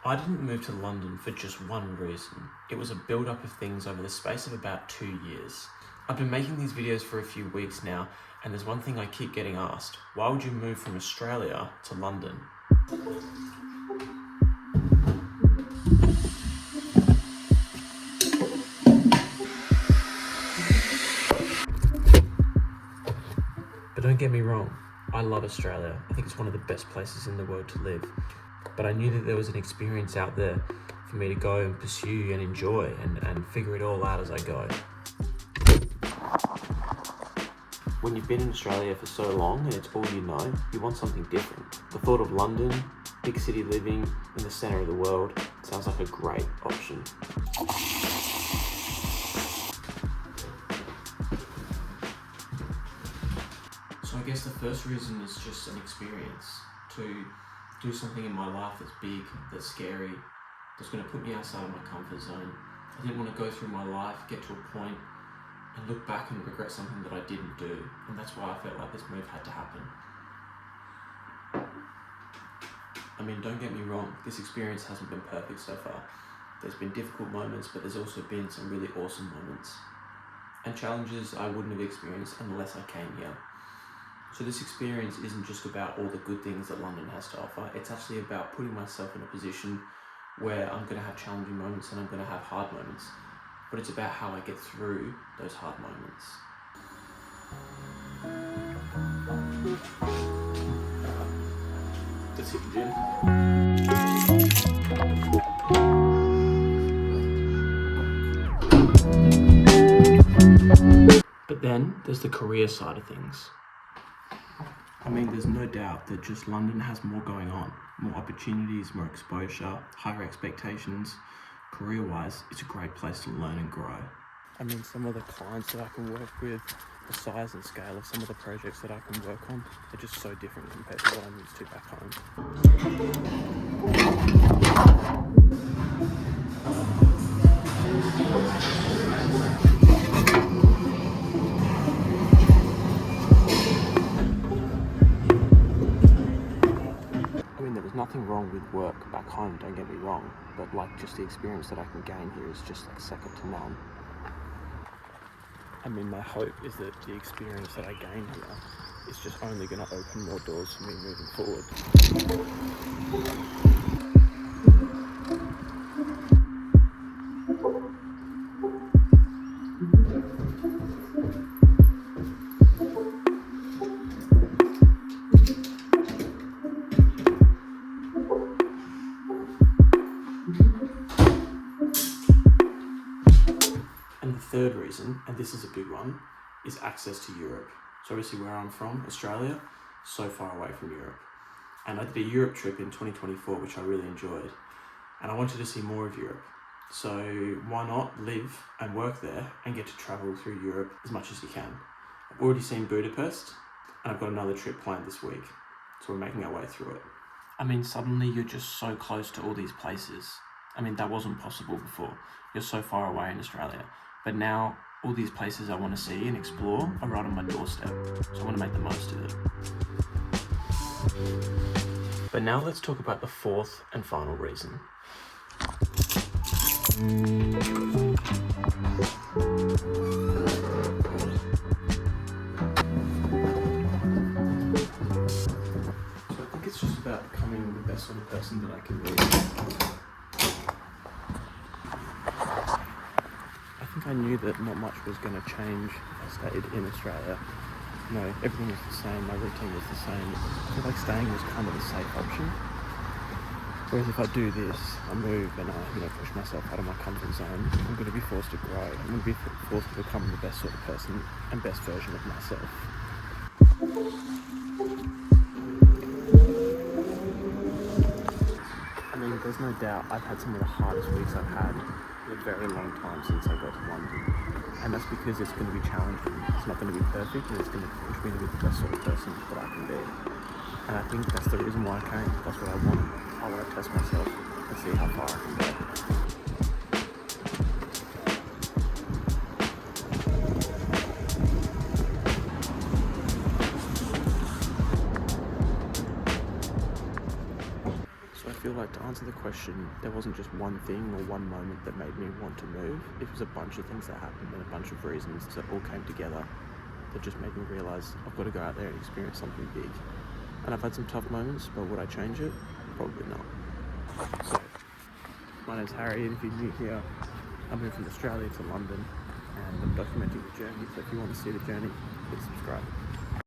I didn't move to London for just one reason. It was a build-up of things over the space of about 2 years. I've been making these videos for a few weeks now, and there's one thing I keep getting asked. Why would you move from Australia to London? But don't get me wrong, I love Australia. I think it's one of the best places in the world to live. But I knew that there was an experience out there for me to go and pursue and enjoy and figure it all out as I go. When you've been in Australia for so long and it's all you know, you want something different. The thought of London, big city living in the centre of the world, sounds like a great option. So I guess the first reason is just an experience, to do something in my life that's big, that's scary, that's going to put me outside of my comfort zone. I didn't want to go through my life, get to a point, and look back and regret something that I didn't do. And that's why I felt like this move had to happen. I mean, don't get me wrong, this experience hasn't been perfect so far. There's been difficult moments, but there's also been some really awesome moments. And challenges I wouldn't have experienced unless I came here. So this experience isn't just about all the good things that London has to offer, it's actually about putting myself in a position where I'm going to have challenging moments and I'm going to have hard moments. But it's about how I get through those hard moments. Let's hit the gym. But then there's the career side of things. I mean, there's no doubt that just London has more going on, more opportunities, more exposure, higher expectations. Career-wise, it's a great place to learn and grow. I mean, some of the clients that I can work with, the size and scale of some of the projects that I can work on are just so different compared to what I'm used to back There's nothing wrong with work back home, don't get me wrong, but like just the experience that I can gain here is just like second to none. I mean, my hope is that the experience that I gain here is just only going to open more doors for me moving forward. And the third reason, and this is a big one, is access to Europe. So obviously where I'm from, Australia, so far away from Europe. And I did a Europe trip in 2024, which I really enjoyed. And I wanted to see more of Europe. So why not live and work there and get to travel through Europe as much as you can. I've already seen Budapest, and I've got another trip planned this week. So we're making our way through it. I mean, suddenly you're just so close to all these places. I mean, that wasn't possible before. You're so far away in Australia. But now, all these places I want to see and explore are right on my doorstep, so I want to make the most of it. But now let's talk about the fourth and final reason. So I think it's just about becoming the best sort of person that I can be. I knew that not much was going to change if I stayed in Australia. You know, everything was the same, my routine was the same. I feel like staying was kind of a safe option. Whereas if I do this, I move and I push myself out of my comfort zone, I'm going to be forced to grow. I'm going to be forced to become the best sort of person and best version of myself. I mean, there's no doubt I've had some of the hardest weeks I've had in a very long time since I got to London. And that's because it's going to be challenging. It's not going to be perfect, and it's going to push me to be the best sort of person that I can be. And I think that's the reason why I came. That's what I want. I want to test myself and see how far I can go. So I feel like to answer the question, there wasn't just one thing or one moment that made me want to move. It was a bunch of things that happened and a bunch of reasons that all came together that just made me realise I've got to go out there and experience something big. And I've had some tough moments, but would I change it? Probably not. So, my name's Harry, and if you're new here, I moved from Australia to London, and I'm documenting the journey, so if you want to see the journey, please subscribe.